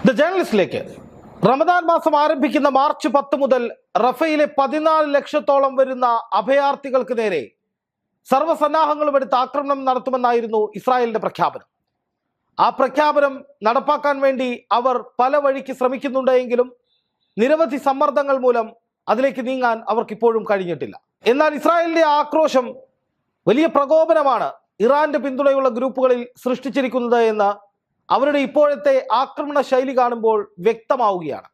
The ജേർണലിസ്റ്റിലേക്ക് Ramadan മാസം ആരംഭിക്കുന്ന March 10 മുതൽ റഫയിലെ 14 ലക്ഷത്തോളം വരുന്ന അഭയാർത്ഥികൾക്ക് നേരെ സർവ്വസന്നാഹങ്ങളും എടുത്ത് ആക്രമണം നടത്തുമെന്നായിരുന്നു ഇസ്രായേലിന്റെ പ്രഖ്യാപനം. ആ പ്രഖ്യാപനം നടപ്പാക്കാൻ വേണ്ടി അവർ പല വഴിക്ക് ശ്രമിക്കുന്നുണ്ടെങ്കിലും നിരവധി സമ്മർദ്ദങ്ങൾ മൂലം അതിലേക്ക് നീങ്ങാൻ അവർക്കിപ്പോഴും കഴിഞ്ഞിട്ടില്ല. എന്നാൽ ഇസ്രായേലിന്റെ ആക്രോശം വലിയ പ്രകോപനമാണ് ഇറാന്റെ പിന്തുണയുള്ള ഗ്രൂപ്പുകളിൽ സൃഷ്ടിച്ചിരിക്കുന്നത് എന്ന് അവരുടെ ഇപ്പോഴത്തെ ആക്രമണ ശൈലി കാണുമ്പോൾ വ്യക്തമാവുകയാണ്.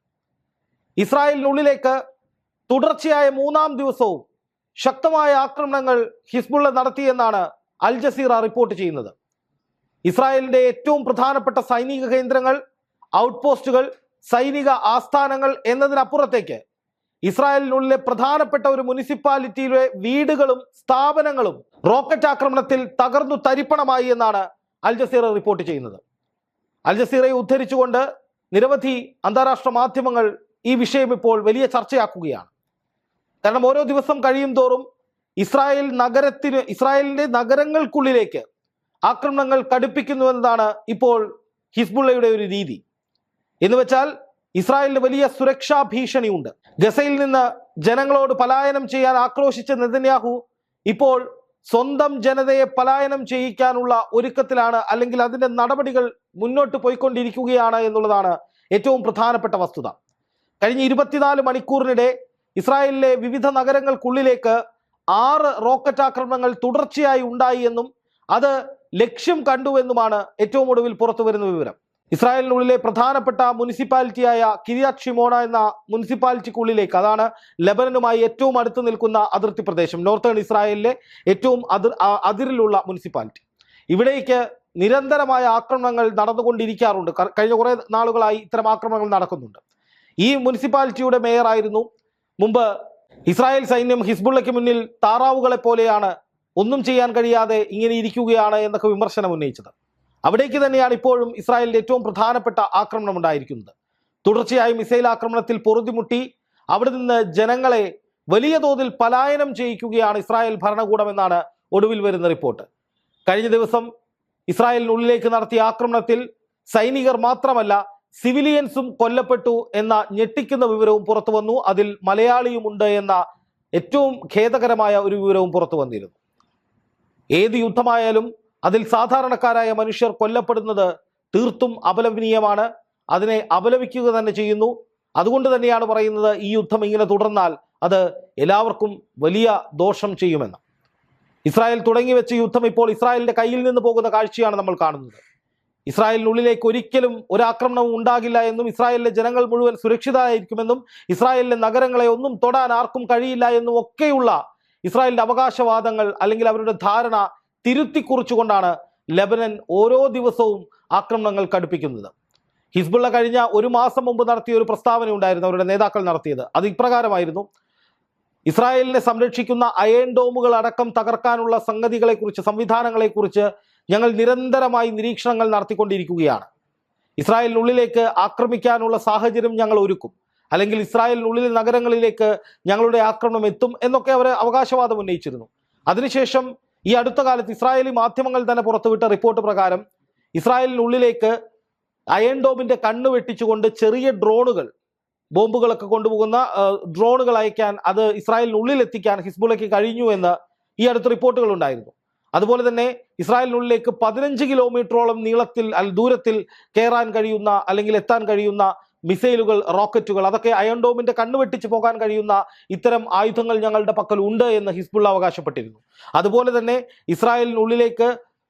ഇസ്രായേലിനുള്ളിലേക്ക് തുടർച്ചയായ 3-ാം ദിവസവും ശക്തമായ ആക്രമണങ്ങൾ ഹിസ്ബുള്ള നടത്തിയെന്നാണ് അൽ ജസീറ റിപ്പോർട്ട് ചെയ്യുന്നത്. ഇസ്രായേലിന്റെ ഏറ്റവും പ്രധാനപ്പെട്ട സൈനിക കേന്ദ്രങ്ങൾ, ഔട്ട്പോസ്റ്റുകൾ, സൈനിക ആസ്ഥാനങ്ങൾ എന്നതിനപ്പുറത്തേക്ക് ഇസ്രായേലിനുള്ളിലെ പ്രധാനപ്പെട്ട ഒരു മുനിസിപ്പാലിറ്റിയിലെ വീടുകളും സ്ഥാപനങ്ങളും റോക്കറ്റ് ആക്രമണത്തിൽ തകർന്നു തരിപ്പണമായി എന്നാണ് അൽ ജസീറ റിപ്പോർട്ട് ചെയ്യുന്നത്. അൽ ജസീറയെ ഉദ്ധരിച്ചുകൊണ്ട് നിരവധി അന്താരാഷ്ട്ര മാധ്യമങ്ങൾ ഈ വിഷയം ഇപ്പോൾ വലിയ ചർച്ചയാക്കുകയാണ്. കാരണം ഓരോ ദിവസം കഴിയും തോറും ഇസ്രായേലിന്റെ നഗരങ്ങൾക്കുള്ളിലേക്ക് ആക്രമണങ്ങൾ കടുപ്പിക്കുന്നുവെന്നതാണ് ഇപ്പോൾ ഹിസ്ബുള്ളയുടെ ഒരു രീതി. എന്ന് വെച്ചാൽ ഇസ്രായേലിന് വലിയ സുരക്ഷാ ഭീഷണിയുണ്ട്. ഗസയിൽ നിന്ന് ജനങ്ങളോട് പലായനം ചെയ്യാൻ ആക്രോശിച്ച നെതന്യാഹു ഇപ്പോൾ സ്വന്തം ജനതയെ പലായനം ചെയ്യിക്കാനുള്ള ഒരുക്കത്തിലാണ്, അല്ലെങ്കിൽ അതിന്റെ നടപടികൾ മുന്നോട്ട് പോയിക്കൊണ്ടിരിക്കുകയാണ് എന്നുള്ളതാണ് ഏറ്റവും പ്രധാനപ്പെട്ട വസ്തുത. കഴിഞ്ഞ 24 മണിക്കൂറിനിടെ ഇസ്രായേലിലെ വിവിധ നഗരങ്ങൾക്കുള്ളിലേക്ക് 6 റോക്കറ്റ് ആക്രമണങ്ങൾ തുടർച്ചയായി ഉണ്ടായി എന്നും അത് ലക്ഷ്യം കണ്ടുവെന്നുമാണ് ഏറ്റവും ഒടുവിൽ പുറത്തു വരുന്ന വിവരം. ഇസ്രായേലിനുള്ളിലെ പ്രധാനപ്പെട്ട മുനിസിപ്പാലിറ്റിയായ കിരിയാത് ഷിമോണ എന്ന മുനിസിപ്പാലിറ്റിക്കുള്ളിലേക്ക്, അതാണ് ലെബനനുമായി ഏറ്റവും അടുത്ത് നിൽക്കുന്ന അതിർത്തി പ്രദേശം, നോർത്തേൺ ഇസ്രായേലിലെ ഏറ്റവും അതിരിലുള്ള മുനിസിപ്പാലിറ്റി, ഇവിടേക്ക് നിരന്തരമായ ആക്രമണങ്ങൾ നടന്നുകൊണ്ടിരിക്കാറുണ്ട്. കഴിഞ്ഞ കുറേ നാളുകളായി ഇത്തരം ആക്രമണങ്ങൾ നടക്കുന്നുണ്ട്. ഈ മുനിസിപ്പാലിറ്റിയുടെ മേയറായിരുന്നു മുമ്പ് ഇസ്രായേൽ സൈന്യം ഹിസ്ബുള്ളയ്ക്ക് മുന്നിൽ താറാവുകളെ പോലെയാണ്, ഒന്നും ചെയ്യാൻ കഴിയാതെ ഇങ്ങനെ ഇരിക്കുകയാണ് എന്നൊക്കെ വിമർശനം ഉന്നയിച്ചത്. അവിടേക്ക് തന്നെയാണ് ഇപ്പോഴും ഇസ്രായേലിന്റെ ഏറ്റവും പ്രധാനപ്പെട്ട ആക്രമണം ഉണ്ടായിരിക്കുന്നത്. തുടർച്ചയായി മിസൈൽ ആക്രമണത്തിൽ പൊറുതിമുട്ടി അവിടെ നിന്ന് ജനങ്ങളെ വലിയ തോതിൽ പലായനം ചെയ്യിക്കുകയാണ് ഇസ്രായേൽ ഭരണകൂടം എന്നാണ് ഒടുവിൽ വരുന്ന റിപ്പോർട്ട്. കഴിഞ്ഞ ദിവസം ഇസ്രായേലിനുള്ളിലേക്ക് നടത്തിയ ആക്രമണത്തിൽ സൈനികർ മാത്രമല്ല സിവിലിയൻസും കൊല്ലപ്പെട്ടു എന്ന ഞെട്ടിക്കുന്ന വിവരവും പുറത്തു വന്നു. അതിൽ മലയാളിയുമുണ്ട് എന്ന ഏറ്റവും ഖേദകരമായ ഒരു വിവരവും പുറത്തു വന്നിരുന്നു. ഏത് യുദ്ധമായാലും അതിൽ സാധാരണക്കാരായ മനുഷ്യർ കൊല്ലപ്പെടുന്നത് തീർത്തും അപലപനീയമാണ്. അതിനെ അപലപിക്കുക തന്നെ ചെയ്യുന്നു. അതുകൊണ്ട് തന്നെയാണ് പറയുന്നത്, ഈ യുദ്ധം ഇങ്ങനെ തുടർന്നാൽ അത് എല്ലാവർക്കും വലിയ ദോഷം ചെയ്യുമെന്ന്. ഇസ്രായേൽ തുടങ്ങി വെച്ച യുദ്ധം ഇപ്പോൾ ഇസ്രായേലിന്റെ കയ്യിൽ നിന്ന് പോകുന്ന കാഴ്ചയാണ് നമ്മൾ കാണുന്നത്. ഇസ്രായേലിനുള്ളിലേക്ക് ഒരിക്കലും ഒരാക്രമണവും ഉണ്ടാകില്ല എന്നും ഇസ്രായേലിലെ ജനങ്ങൾ മുഴുവൻ സുരക്ഷിതരായിരിക്കുമെന്നും ഇസ്രായേലിലെ നഗരങ്ങളെ ഒന്നും തൊടാൻ ആർക്കും കഴിയില്ല എന്നും ഒക്കെയുള്ള ഇസ്രായേലിന്റെ അവകാശവാദങ്ങൾ അല്ലെങ്കിൽ അവരുടെ ധാരണ തിരുത്തിക്കുറിച്ചുകൊണ്ടാണ് ലെബനൻ ഓരോ ദിവസവും ആക്രമണങ്ങൾ കടുപ്പിക്കുന്നത്. ഹിസ്ബുള്ള കഴിഞ്ഞ 1 മാസം മുമ്പ് നടത്തിയ ഒരു പ്രസ്താവന ഉണ്ടായിരുന്നു, അവരുടെ നേതാക്കൾ നടത്തിയത്. അത് ഇപ്രകാരമായിരുന്നു: ഇസ്രായേലിനെ സംരക്ഷിക്കുന്ന അയൺ ഡോമുകൾ അടക്കം തകർക്കാനുള്ള സംവിധാനങ്ങളെക്കുറിച്ച് ഞങ്ങൾ നിരന്തരമായി നിരീക്ഷണങ്ങൾ നടത്തിക്കൊണ്ടിരിക്കുകയാണ്. ഇസ്രായേലിനുള്ളിലേക്ക് ആക്രമിക്കാനുള്ള സാഹചര്യം ഞങ്ങൾ ഒരുക്കും, അല്ലെങ്കിൽ ഇസ്രായേലിനുള്ളിലെ നഗരങ്ങളിലേക്ക് ഞങ്ങളുടെ ആക്രമണം എത്തും എന്നൊക്കെ അവർ അവകാശവാദം ഉന്നയിച്ചിരുന്നു. അതിനുശേഷം ഈ അടുത്ത കാലത്ത് ഇസ്രായേലി മാധ്യമങ്ങൾ തന്നെ പുറത്തുവിട്ട റിപ്പോർട്ട് പ്രകാരം ഇസ്രായേലിനുള്ളിലേക്ക് അയൺ ഡോമിന്റെ കണ്ണ് വെട്ടിച്ചുകൊണ്ട് ചെറിയ ഡ്രോണുകൾ, ബോംബുകളൊക്കെ കൊണ്ടുപോകുന്ന ഡ്രോണുകൾ അയക്കാൻ, അത് ഇസ്രായേലിനുള്ളിൽ എത്തിക്കാൻ ഹിസ്ബുള്ളയ്ക്ക് കഴിഞ്ഞു എന്ന് ഈ അടുത്ത റിപ്പോർട്ടുകൾ ഉണ്ടായിരുന്നു. അതുപോലെ തന്നെ ഇസ്രായേലിനുള്ളിലേക്ക് 15 കിലോമീറ്ററോളം ദൂരത്തിൽ കയറാൻ കഴിയുന്ന അല്ലെങ്കിൽ എത്താൻ കഴിയുന്ന മിസൈലുകൾ, റോക്കറ്റുകൾ, അതൊക്കെ അയൺ ഡോമിന്റെ കണ്ണ് വെട്ടിച്ച് പോകാൻ കഴിയുന്ന ഇത്തരം ആയുധങ്ങൾ ഞങ്ങളുടെ പക്കൽ ഉണ്ട് എന്ന് ഹിസ്ബുള്ള അവകാശപ്പെട്ടിരുന്നു. അതുപോലെ തന്നെ ഇസ്രായേലിനുള്ളിലേക്ക്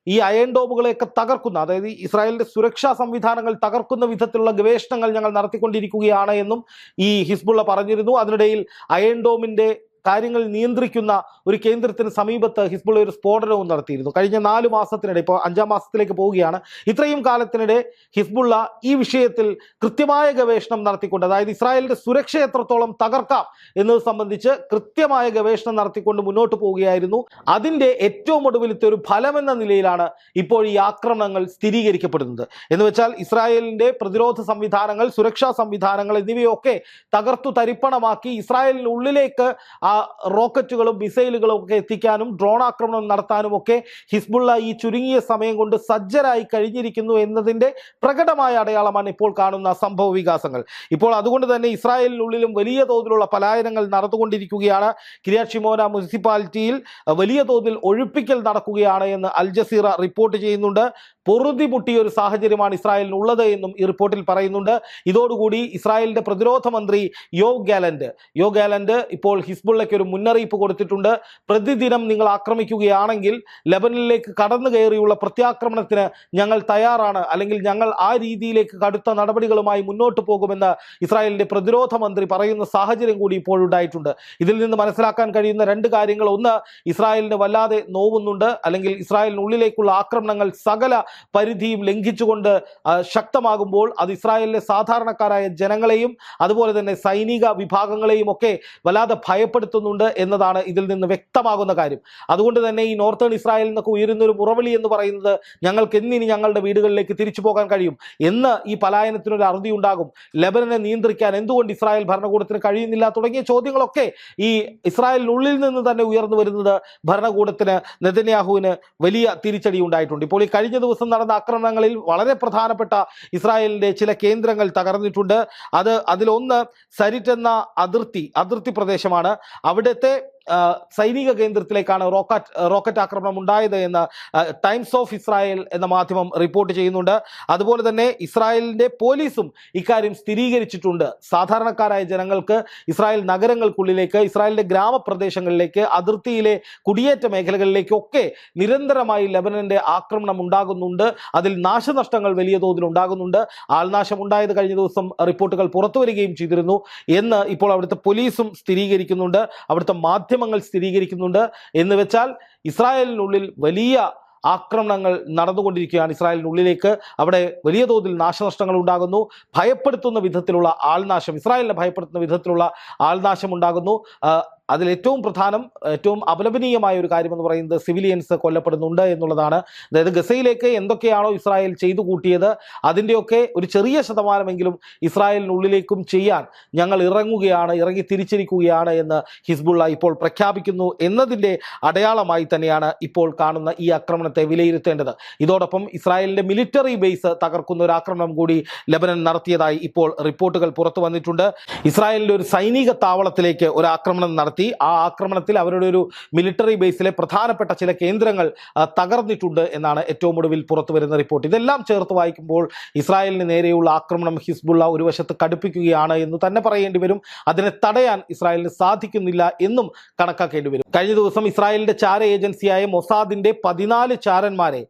ഈ അയൺ ഡോമുകളെയൊക്കെ തകർക്കുന്ന, അതായത് ഇസ്രായേലിന്റെ സുരക്ഷാ സംവിധാനങ്ങൾ തകർക്കുന്ന വിധത്തിലുള്ള ഗവേഷണങ്ങൾ ഞങ്ങൾ നടത്തിക്കൊണ്ടിരിക്കുകയാണ് എന്നും ഈ ഹിസ്ബുള്ള പറഞ്ഞിരുന്നു. അതിനിടയിൽ അയൺ ഡോമിന്റെ കാര്യങ്ങൾ നിയന്ത്രിക്കുന്ന ഒരു കേന്ദ്രത്തിന് സമീപത്ത് ഹിസ്ബുള്ള ഒരു സ്ഫോടനവും നടത്തിയിരുന്നു. കഴിഞ്ഞ 4 മാസത്തിനിടെ, ഇപ്പോൾ 5-ാം മാസത്തിലേക്ക് പോവുകയാണ്, ഇത്രയും കാലത്തിനിടെ ഹിസ്ബുള്ള ഈ വിഷയത്തിൽ കൃത്യമായ ഗവേഷണം നടത്തിക്കൊണ്ട്, അതായത് ഇസ്രായേലിന്റെ സുരക്ഷ എത്രത്തോളം തകർക്കാം എന്നത് സംബന്ധിച്ച് കൃത്യമായ ഗവേഷണം നടത്തിക്കൊണ്ട് മുന്നോട്ട് പോവുകയായിരുന്നു. അതിന്റെ ഏറ്റവും ഒടുവിലത്തെ ഒരു ഫലമെന്ന നിലയിലാണ് ഇപ്പോൾ ഈ ആക്രമണങ്ങൾ സ്ഥിരീകരിക്കപ്പെടുന്നത്. എന്ന് വെച്ചാൽ ഇസ്രായേലിന്റെ പ്രതിരോധ സംവിധാനങ്ങൾ, സുരക്ഷാ സംവിധാനങ്ങൾ എന്നിവയൊക്കെ തകർത്തു തരിപ്പണമാക്കി ഇസ്രായേലിനുള്ളിലേക്ക് റോക്കറ്റുകളും മിസൈലുകളും ഒക്കെ എത്തിക്കാനും ഡ്രോൺ ആക്രമണം നടത്താനും ഒക്കെ ഹിസ്ബുള്ള ഈ ചുരുങ്ങിയ സമയം കൊണ്ട് സജ്ജരായി കഴിഞ്ഞിരിക്കുന്നു എന്നതിൻ്റെ പ്രകടമായ അടയാളമാണ് ഇപ്പോൾ കാണുന്ന സംഭവ വികാസങ്ങൾ. ഇപ്പോൾ അതുകൊണ്ട് തന്നെ ഇസ്രായേലിനുള്ളിലും വലിയ തോതിലുള്ള പലായനങ്ങൾ നടന്നുകൊണ്ടിരിക്കുകയാണ്. കിര്യാത് ഷിമോന മുനിസിപ്പാലിറ്റിയിൽ വലിയ തോതിൽ ഒഴിപ്പിക്കൽ നടക്കുകയാണ് എന്ന് അൽ ജസീറ റിപ്പോർട്ട് ചെയ്യുന്നുണ്ട്. പൊറുതിമുട്ടിയ ഒരു സാഹചര്യമാണ് ഇസ്രായേലിനുള്ളത് എന്നും ഈ റിപ്പോർട്ടിൽ പറയുന്നുണ്ട്. ഇതോടുകൂടി ഇസ്രായേലിന്റെ പ്രതിരോധ മന്ത്രി യോവ് ഗാലന്റ് ഇപ്പോൾ ഹിസ്ബുള്ളയ്ക്ക് ഒരു മുന്നറിയിപ്പ് കൊടുത്തിട്ടുണ്ട്. പ്രതിദിനം നിങ്ങൾ ആക്രമിക്കുകയാണെങ്കിൽ ലെബനനിലേക്ക് കടന്നു കയറിയുള്ള പ്രത്യാക്രമണത്തിന് ഞങ്ങൾ തയ്യാറാണ്, അല്ലെങ്കിൽ ഞങ്ങൾ ആ രീതിയിലേക്ക് കടുത്ത നടപടികളുമായി മുന്നോട്ട് പോകുമെന്ന് ഇസ്രായേലിന്റെ പ്രതിരോധ മന്ത്രി പറയുന്ന സാഹചര്യം കൂടി ഇപ്പോഴുണ്ടായിട്ടുണ്ട്. ഇതിൽ നിന്ന് മനസ്സിലാക്കാൻ കഴിയുന്ന രണ്ട് കാര്യങ്ങൾ: ഒന്ന്, ഇസ്രായേലിന് വല്ലാതെ നോവുന്നുണ്ട്, അല്ലെങ്കിൽ ഇസ്രായേലിനുള്ളിലേക്കുള്ള ആക്രമണങ്ങൾ സകല പരിധിയും ലംഘിച്ചുകൊണ്ട് ശക്തമാകുമ്പോൾ അത് ഇസ്രായേലിലെ സാധാരണക്കാരായ ജനങ്ങളെയും അതുപോലെ തന്നെ സൈനിക വിഭാഗങ്ങളെയും ഒക്കെ വല്ലാതെ ഭയപ്പെടുത്തുന്നുണ്ട് എന്നതാണ് ഇതിൽ നിന്ന് വ്യക്തമാകുന്ന കാര്യം. അതുകൊണ്ട് തന്നെ ഈ നോർത്തേൺ ഇസ്രായേലിൽ നിന്നൊക്കെ ഉയരുന്ന ഒരു മുറവിളി എന്ന് പറയുന്നത് ഞങ്ങൾക്ക് എന്നിനി ഞങ്ങളുടെ വീടുകളിലേക്ക് തിരിച്ചു പോകാൻ കഴിയും, എന്ന് ഈ പലായനത്തിനൊരു അറുതി ഉണ്ടാകും, ലെബനനെ നിയന്ത്രിക്കാൻ എന്തുകൊണ്ട് ഇസ്രായേൽ ഭരണകൂടത്തിന് കഴിയുന്നില്ല തുടങ്ങിയ ചോദ്യങ്ങളൊക്കെ ഈ ഇസ്രായേലിനുള്ളിൽ നിന്ന് തന്നെ ഉയർന്നു വരുന്നത് ഭരണകൂടത്തിന്, നെതന്യാഹുവിന് വലിയ തിരിച്ചടി ഉണ്ടായിട്ടുണ്ട്. ഇപ്പോൾ ഈ കഴിഞ്ഞ ദിവസം നടന്ന ആക്രമണങ്ങളിൽ വളരെ പ്രധാനപ്പെട്ട ഇസ്രായേലിന്റെ ചില കേന്ദ്രങ്ങൾ തകർന്നിട്ടുണ്ട്. അതിലൊന്ന് സരിറ്റ് എന്ന അതിർത്തി പ്രദേശമാണ്. അവിടുത്തെ സൈനിക കേന്ദ്രത്തിലേക്കാണ് റോക്കറ്റ് ആക്രമണം ഉണ്ടായത് എന്ന് ടൈംസ് ഓഫ് ഇസ്രായേൽ എന്ന മാധ്യമം റിപ്പോർട്ട് ചെയ്യുന്നുണ്ട്. അതുപോലെ തന്നെ ഇസ്രായേലിന്റെ പോലീസും ഇക്കാര്യം സ്ഥിരീകരിച്ചിട്ടുണ്ട്. സാധാരണക്കാരായ ജനങ്ങൾക്ക് ഇസ്രായേൽ നഗരങ്ങൾക്കുള്ളിലേക്ക്, ഇസ്രായേലിന്റെ ഗ്രാമപ്രദേശങ്ങളിലേക്ക്, അതിർത്തിയിലെ കുടിയേറ്റ മേഖലകളിലേക്കൊക്കെ നിരന്തരമായി ലെബനന്റെ ആക്രമണം ഉണ്ടാകുന്നുണ്ട്. അതിൽ നാശനഷ്ടങ്ങൾ വലിയ തോതിൽ ഉണ്ടാകുന്നുണ്ട്. ആൾനാശം ഉണ്ടായത് കഴിഞ്ഞ ദിവസം റിപ്പോർട്ടുകൾ പുറത്തു വരികയും ചെയ്തിരുന്നു എന്ന് ഇപ്പോൾ അവിടുത്തെ പോലീസും സ്ഥിരീകരിക്കുന്നുണ്ട്, അവിടുത്തെ മാധ്യമങ്ങൾ സ്ഥിരീകരിക്കുന്നുണ്ട്. എന്ന് വെച്ചാൽ ഇസ്രായേലിനുള്ളിൽ വലിയ ആക്രമണങ്ങൾ നടന്നുകൊണ്ടിരിക്കുകയാണ്. ഇസ്രായേലിനുള്ളിലേക്ക് അവിടെ വലിയ തോതിൽ നാശനഷ്ടങ്ങൾ ഉണ്ടാകുന്നു. ഭയപ്പെടുത്തുന്ന വിധത്തിലുള്ള ആൾനാശം, ഇസ്രായേലിനെ ഭയപ്പെടുത്തുന്ന വിധത്തിലുള്ള ആൾനാശം ഉണ്ടാകുന്നു. അതിൽ ഏറ്റവും അപലപനീയമായ ഒരു കാര്യം എന്ന് പറയുന്നത് സിവിലിയൻസ് കൊല്ലപ്പെടുന്നുണ്ട് എന്നുള്ളതാണ്. അതായത് ഗസയിലേക്ക് എന്തൊക്കെയാണോ ഇസ്രായേൽ ചെയ്തു കൂട്ടിയത് അതിൻ്റെയൊക്കെ ഒരു ചെറിയ ശതമാനമെങ്കിലും ഇസ്രായേലിനുള്ളിലേക്കും ചെയ്യാൻ ഞങ്ങൾ ഇറങ്ങി തിരിച്ചിരിക്കുകയാണ് എന്ന് ഹിസ്ബുള്ള ഇപ്പോൾ പ്രഖ്യാപിക്കുന്നു എന്നതിൻ്റെ അടയാളമായി തന്നെയാണ് ഇപ്പോൾ കാണുന്ന ഈ ആക്രമണത്തെ വിലയിരുത്തേണ്ടത്. ഇതോടൊപ്പം ഇസ്രായേലിൻ്റെ മിലിറ്ററി ബേസ് തകർക്കുന്ന ഒരു ആക്രമണം കൂടി ലെബനൻ നടത്തിയതായി ഇപ്പോൾ റിപ്പോർട്ടുകൾ പുറത്തു വന്നിട്ടുണ്ട്. ഇസ്രായേലിൻ്റെ ഒരു സൈനിക താവളത്തിലേക്ക് ഒരു ആക്രമണം നടത്തി. ആ ആക്രമണത്തിൽ അവരുടെ ഒരു മിലിറ്ററി ബേസിലെ പ്രധാനപ്പെട്ട ചില കേന്ദ്രങ്ങൾ തകർന്നിട്ടുണ്ട് എന്നാണ് ഏറ്റവും ഒടുവിൽ പുറത്തു വരുന്ന റിപ്പോർട്ട്. ഇതെല്ലാം ചേർത്ത് വായിക്കുമ്പോൾ ഇസ്രായേലിന് നേരെയുള്ള ആക്രമണം ഹിസ്ബുള്ള ഒരു വശത്ത് കടുപ്പിക്കുകയാണ് എന്ന് തന്നെ പറയേണ്ടി വരും. അതിനെ തടയാൻ ഇസ്രായേലിന് സാധിക്കുന്നില്ല എന്നും കണക്കാക്കേണ്ടി വരും. കഴിഞ്ഞ ദിവസം ഇസ്രായേലിന്റെ ചാര ഏജൻസിയായ മൊസാദിന്റെ 14 ചാരന്മാരെ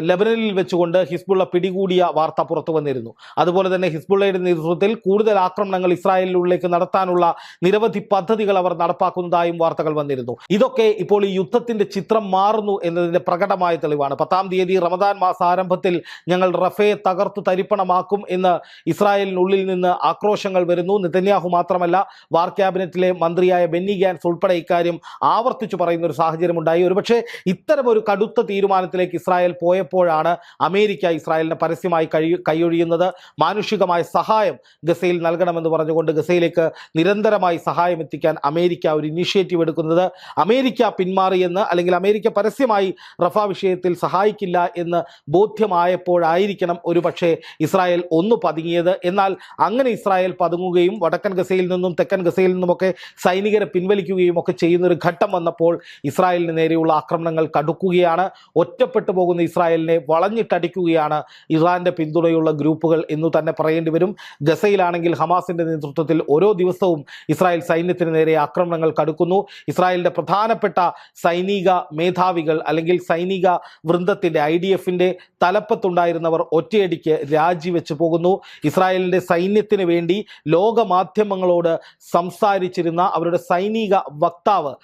ലെബനനിൽ വെച്ചുകൊണ്ട് ഹിസ്ബുള്ള പിടികൂടിയ വാർത്ത പുറത്തു വന്നിരുന്നു. അതുപോലെ തന്നെ ഹിസ്ബുള്ളയുടെ നേതൃത്വത്തിൽ കൂടുതൽ ആക്രമണങ്ങൾ ഇസ്രായേലിനുള്ളിലേക്ക് നടത്താനുള്ള നിരവധി പദ്ധതികൾ അവർ നടപ്പാക്കുന്നതായും വാർത്തകൾ വന്നിരുന്നു. ഇതൊക്കെ ഇപ്പോൾ ഈ യുദ്ധത്തിന്റെ ചിത്രം മാറുന്നു എന്നതിന്റെ പ്രകടമായ തെളിവാണ്. 10-ാം തീയതി റമദാൻ മാസ ആരംഭത്തിൽ ഞങ്ങൾ റഫയെ തകർത്തു തരിപ്പണമാക്കും എന്ന് ഇസ്രായേലിനുള്ളിൽ നിന്ന് ആക്രോശങ്ങൾ വരുന്നു. നെതന്യാഹു മാത്രമല്ല, വാർ ക്യാബിനറ്റിലെ മന്ത്രിയായ ബെന്നി ഗാൻസ് ഉൾപ്പെടെ ഇക്കാര്യം ആവർത്തിച്ചു പറയുന്ന ഒരു സാഹചര്യം ഉണ്ടായി. ഒരുപക്ഷെ ഇത്തരമൊരു കടുത്ത തീരുമാനത്തിലേക്ക് ഇസ്രായേൽ പോയപ്പോഴാണ് അമേരിക്ക ഇസ്രായേലിനെ പരസ്യമായി കൈയൊഴിയുന്നത്. മാനുഷികമായ സഹായം ഗസയിൽ നൽകണമെന്ന് പറഞ്ഞുകൊണ്ട് ഗസയിലേക്ക് നിരന്തരമായി സഹായം എത്തിക്കാൻ അമേരിക്ക ഒരു ഇനിഷ്യേറ്റീവ് എടുക്കുന്നത്. അമേരിക്ക പിന്മാറിയെന്ന്, അല്ലെങ്കിൽ അമേരിക്ക പരസ്യമായി റഫ വിഷയത്തിൽ സഹായിക്കില്ല എന്ന് ബോധ്യമായപ്പോഴായിരിക്കണം ഒരു പക്ഷേ ഇസ്രായേൽ ഒന്ന് പതുങ്ങിയത്. എന്നാൽ അങ്ങനെ ഇസ്രായേൽ പതുങ്ങുകയും വടക്കൻ ഗസയിൽ നിന്നും തെക്കൻ ഗസയിൽ നിന്നുമൊക്കെ സൈനികരെ പിൻവലിക്കുകയും ഒക്കെ ചെയ്യുന്നൊരു ഘട്ടം വന്നപ്പോൾ ഇസ്രായേലിന് നേരെയുള്ള ആക്രമണങ്ങൾ കടുക്കുകയാണ്. ഒറ്റപ്പെട്ടു പോകുന്ന ഇസ്രായേലിനെ വളഞ്ഞിട്ടടിക്കുകയാണ് ഇറാന്റെ പിന്തുണയുള്ള ഗ്രൂപ്പുകൾ എന്ന് തന്നെ പറയേണ്ടി വരും. ഗസയിലാണെങ്കിൽ ഹമാസിന്റെ നേതൃത്വത്തിൽ ഓരോ ദിവസവും ഇസ്രായേൽ സൈന്യത്തിന് നേരെ ആക്രമണങ്ങൾ കടുക്കുന്നു. ഇസ്രായേലിന്റെ പ്രധാനപ്പെട്ട സൈനിക മേധാവികൾ, അല്ലെങ്കിൽ സൈനിക വൃന്ദത്തിന്റെ IDFന്റെ തലപ്പത്തുണ്ടായിരുന്നവർ ഒറ്റയടിക്ക് രാജിവെച്ച് പോകുന്നു. ഇസ്രായേലിന്റെ സൈന്യത്തിന് വേണ്ടി ലോകമാധ്യമങ്ങളോട് സംസാരിച്ചിരുന്ന അവരുടെ സൈനിക വക്താവ്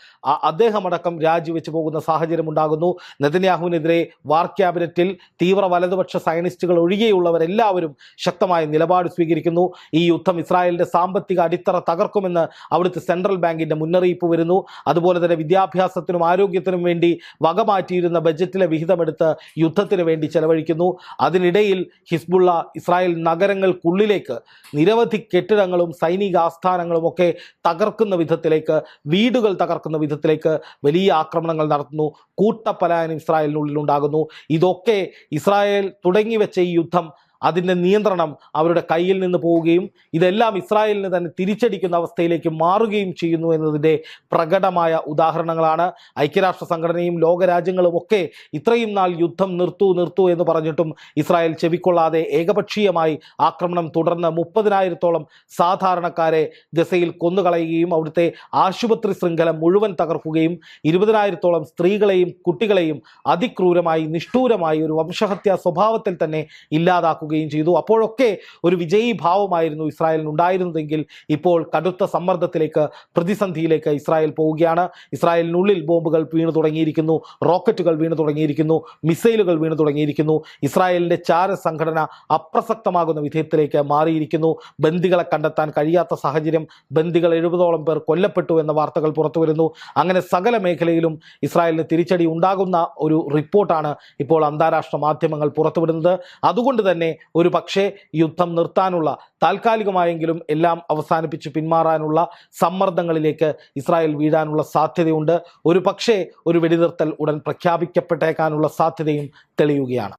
അദ്ദേഹമടക്കം രാജിവെച്ച് പോകുന്ന സാഹചര്യം ഉണ്ടാകുന്നു. നെതന്യാഹുവിനെതിരെ വാർ ക്യാബിനറ്റിൽ തീവ്ര വലതുപക്ഷ സയനിസ്റ്റുകൾ ഒഴികെയുള്ളവരെല്ലാവരും ശക്തമായ നിലപാട് സ്വീകരിക്കുന്നു. ഈ യുദ്ധം ഇസ്രായേലിന്റെ സാമ്പത്തിക അടിത്തറ തകർക്കുമെന്ന് അവിടുത്തെ സെൻട്രൽ ബാങ്കിന്റെ മുന്നറിയിപ്പ് വരുന്നു. അതുപോലെ തന്നെ വിദ്യാഭ്യാസത്തിനും ആരോഗ്യത്തിനും വേണ്ടി വകമാറ്റിയിരുന്ന ബജറ്റിലെ വിഹിതമെടുത്ത് യുദ്ധത്തിന് വേണ്ടി ചെലവഴിക്കുന്നു. അതിനിടയിൽ ഹിസ്ബുള്ള ഇസ്രായേൽ നഗരങ്ങൾക്കുള്ളിലേക്ക് നിരവധി കെട്ടിടങ്ങളും സൈനിക ആസ്ഥാനങ്ങളും ഒക്കെ തകർക്കുന്ന വിധത്തിലേക്ക്, വീടുകൾ തകർക്കുന്ന വിധത്തിലേക്ക് വലിയ ആക്രമണങ്ങൾ നടത്തുന്നു. കൂട്ടപ്പലായനം ഇസ്രായേലിനുള്ളിൽ ഉണ്ടാകുന്നു. ഇതൊക്കെ ഇസ്രായേൽ തുടങ്ങിവെച്ച ഈ യുദ്ധം, അതിൻ്റെ നിയന്ത്രണം അവരുടെ കയ്യിൽ നിന്ന് പോവുകയും ഇതെല്ലാം ഇസ്രായേലിന് തന്നെ തിരിച്ചടിക്കുന്ന അവസ്ഥയിലേക്ക് മാറുകയും ചെയ്യുന്നു എന്നതിൻ്റെ പ്രകടമായ ഉദാഹരണങ്ങളാണ്. ഐക്യരാഷ്ട്ര സംഘടനയും ലോകരാജ്യങ്ങളും ഒക്കെ ഇത്രയും നാൾ യുദ്ധം നിർത്തൂ എന്ന് പറഞ്ഞിട്ടും ഇസ്രായേൽ ചെവിക്കൊള്ളാതെ ഏകപക്ഷീയമായി ആക്രമണം തുടർന്ന് 30,000-ഓളം സാധാരണക്കാരെ ഗസയിൽ കൊന്നുകളയുകയും അവിടുത്തെ ആശുപത്രി ശൃംഖല മുഴുവൻ തകർക്കുകയും 20,000-ഓളം സ്ത്രീകളെയും കുട്ടികളെയും അതിക്രൂരമായി നിഷ്ഠൂരമായി ഒരു വംശഹത്യാ സ്വഭാവത്തിൽ തന്നെ ഇല്ലാതാക്കുകയും ചെയ്തു. അപ്പോഴൊക്കെ ഒരു വിജയീ ഭാവമായിരുന്നു ഇസ്രായേലിന് ഉണ്ടായിരുന്നതെങ്കിൽ ഇപ്പോൾ കടുത്ത സമ്മർദ്ദത്തിലേക്ക്, പ്രതിസന്ധിയിലേക്ക് ഇസ്രായേൽ പോവുകയാണ്. ഇസ്രായേലിനുള്ളിൽ ബോംബുകൾ വീണു തുടങ്ങിയിരിക്കുന്നു, റോക്കറ്റുകൾ വീണു തുടങ്ങിയിരിക്കുന്നു, മിസൈലുകൾ വീണു തുടങ്ങിയിരിക്കുന്നു. ഇസ്രായേലിന്റെ ചാര സംഘടന അപ്രസക്തമാകുന്ന വിധത്തിലേക്ക് മാറിയിരിക്കുന്നു. ബന്ദികളെ കണ്ടെത്താൻ കഴിയാത്ത സാഹചര്യം, ബന്ദികൾ 70ഓളം പേർ കൊല്ലപ്പെട്ടു എന്ന വാർത്തകൾ പുറത്തു വരുന്നു. അങ്ങനെ സകല മേഖലയിലും ഇസ്രായേലിന് തിരിച്ചടി ഉണ്ടാകുന്ന ഒരു റിപ്പോർട്ടാണ് ഇപ്പോൾ അന്താരാഷ്ട്ര മാധ്യമങ്ങൾ പുറത്തുവിടുന്നത്. അതുകൊണ്ട് തന്നെ ഒരു പക്ഷേ യുദ്ധം നിർത്താനുള്ള, താൽക്കാലികമായെങ്കിലും എല്ലാം അവസാനിപ്പിച്ച് പിന്മാറാനുള്ള സമ്മർദ്ദങ്ങളിലേക്ക് ഇസ്രായേൽ വീഴാനുള്ള സാധ്യതയുണ്ട്. ഒരു പക്ഷേ ഒരു വെടിനിർത്തൽ ഉടൻ പ്രഖ്യാപിക്കപ്പെട്ടേക്കാനുള്ള സാധ്യതയും തെളിയുകയാണ്.